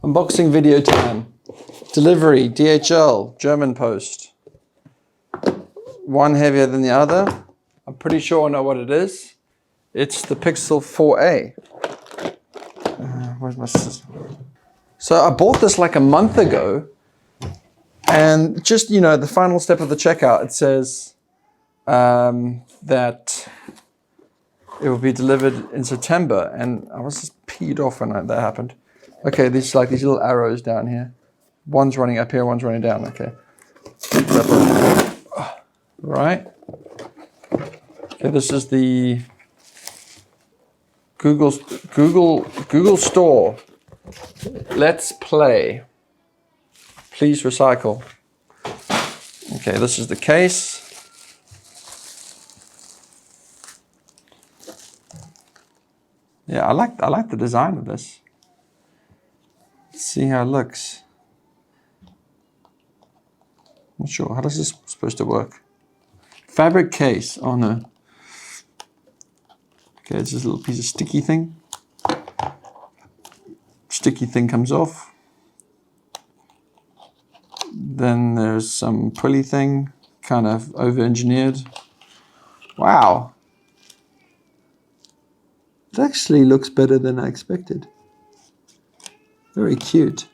Unboxing video time. Delivery, DHL, German Post. One heavier than the other. I'm pretty sure I know what it is. It's the Pixel 4a. Where's my sister? So I bought this like a month ago, and just, you know, the final step of the checkout, it says that it will be delivered in September, and I was just peed off when that happened. Okay, these little arrows down here. One's running up here, one's running down. Okay. Right. Okay, this is the Google Store. Let's play. Please recycle. Okay, this is the case. Yeah, I like the design of this. Let's see how it looks. Not sure. How is this supposed to work? Fabric case. Oh no. Okay, it's just a little piece of sticky thing. Sticky thing comes off. Then there's some pulley thing, kind of over-engineered. Wow. It actually looks better than I expected. Very cute.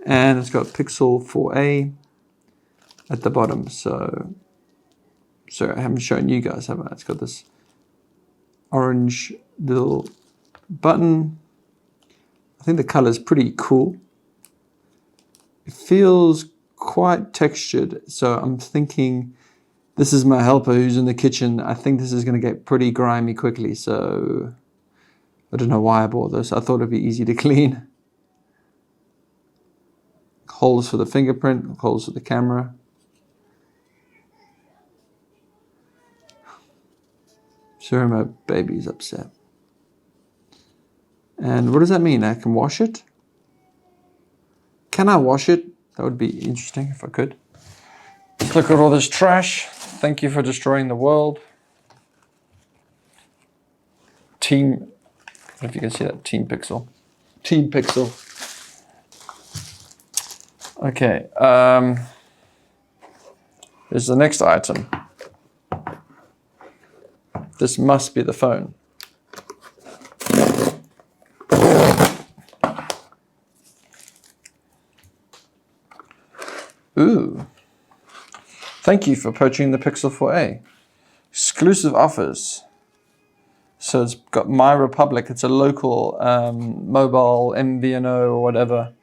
And it's got Pixel 4a at the bottom. So I haven't shown you guys, have I? It's got this orange little button. I think the color is pretty cool. It feels quite textured. So I'm thinking, this is my helper who's in the kitchen. I think this is going to get pretty grimy quickly. So I don't know why I bought this. I thought it'd be easy to clean. Holes for the fingerprint, holes for the camera. Sorry, my baby's upset. And what does that mean? I can wash it? Can I wash it? That would be interesting if I could. Let's look at all this trash. Thank you for destroying the world. Team, I don't know if you can see that, Team Pixel. Team Pixel. Okay, here's the next item. This must be the phone. Ooh. Thank you for purchasing the Pixel 4a. Exclusive offers. So it's got My Republic. It's a local mobile MVNO or whatever.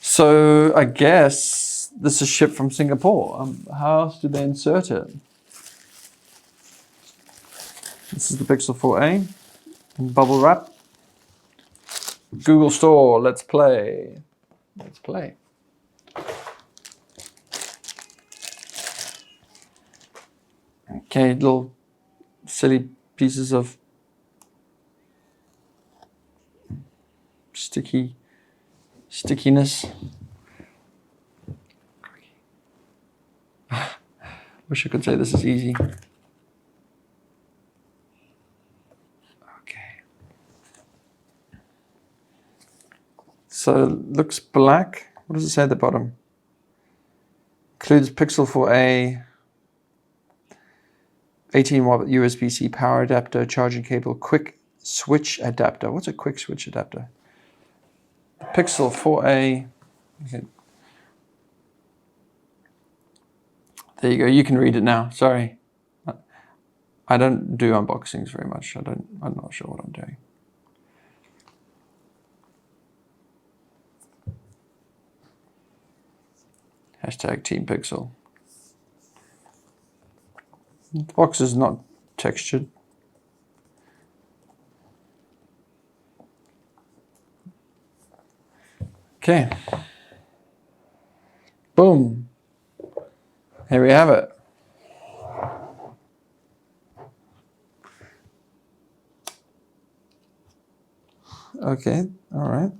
So I guess this is shipped from Singapore. How else do they insert it? This is the Pixel 4a in bubble wrap. Google Store, let's play. Let's play. Okay, little silly pieces of stickiness. Wish I could say this is easy. Okay. So it looks black. What does it say at the bottom? Includes Pixel 4a, 18-watt USB-C power adapter, charging cable, quick switch adapter. What's a quick switch adapter? Pixel 4a. Okay. There you go. You can read it now. Sorry. I don't do unboxings very much. I'm not sure what I'm doing. Hashtag Team Pixel. The box is not textured. Okay. Boom. Here we have it. Okay, all right.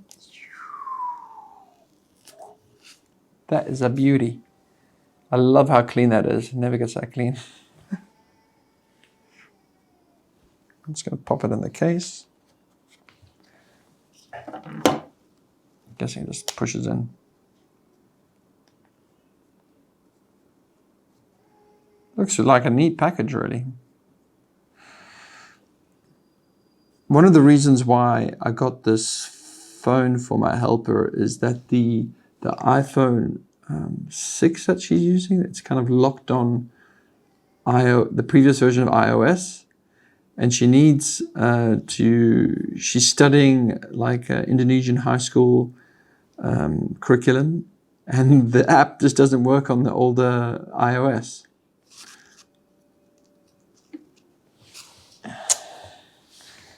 That is a beauty. I love how clean that is. It never gets that clean. I'm just going to pop it in the case. guessing it just pushes in. Looks like a neat package, really. One of the reasons why I got this phone for my helper is that the iPhone 6 that she's using, it's kind of locked on the previous version of iOS, and she needs she's studying like Indonesian high school curriculum, and the app just doesn't work on the older iOS.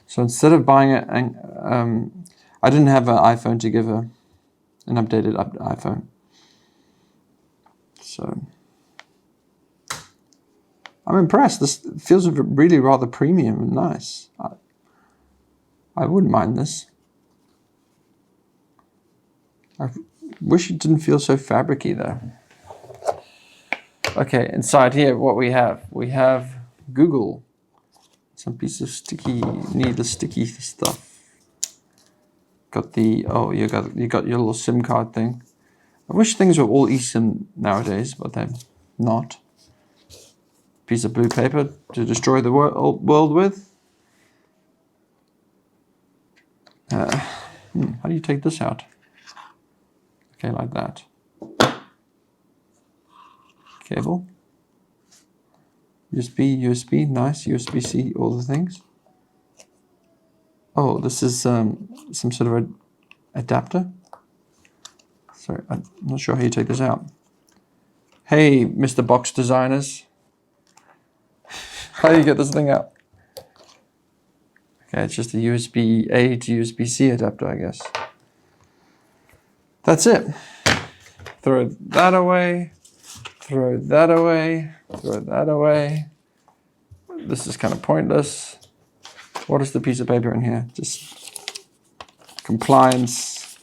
So instead of buying it, I didn't have an iPhone to give her, an updated iPhone. So I'm impressed. This feels really rather premium and nice. I wouldn't mind this. I wish it didn't feel so fabricy though. Okay, inside here, what we have Google. Some piece of sticky, need the sticky stuff. Got the, oh, you got your little SIM card thing. I wish things were all eSIM nowadays, but they're not. Piece of blue paper to destroy the world with. How do you take this out? Okay, like that. Cable. USB, nice, USB-C, all the things. Oh, this is some sort of an adapter. Sorry, I'm not sure how you take this out. Hey, Mr. Box Designers. How do you get this thing out? Okay, it's just a USB-A to USB-C adapter, I guess. That's it. Throw that away. Throw that away. Throw that away. This is kind of pointless. What is the piece of paper in here? Just compliance,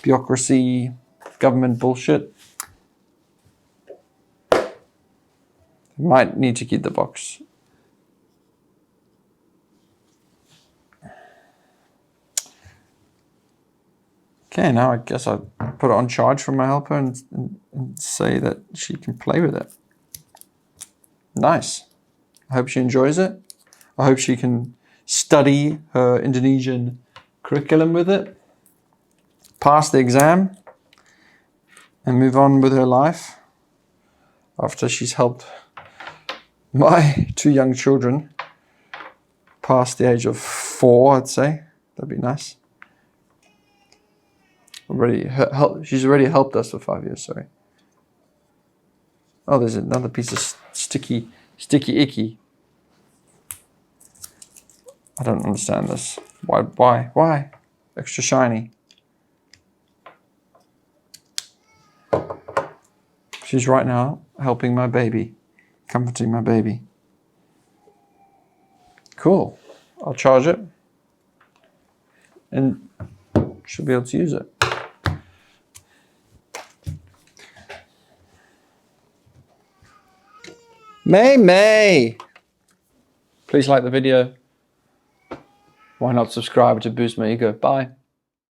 bureaucracy, government bullshit. Might need to keep the box. Okay, now I guess I'll put it on charge for my helper and say that she can play with it. Nice. I hope she enjoys it. I hope she can study her Indonesian curriculum with it, pass the exam, and move on with her life after she's helped my 2 young children past the age of 4, I'd say. That'd be nice. She's already helped us for 5 years, sorry. Oh, there's another piece of sticky icky. I don't understand this. Why? Extra shiny. She's right now helping my baby, comforting my baby. Cool. I'll charge it and should be able to use it. May! Please like the video. Why not subscribe to boost my ego? Bye.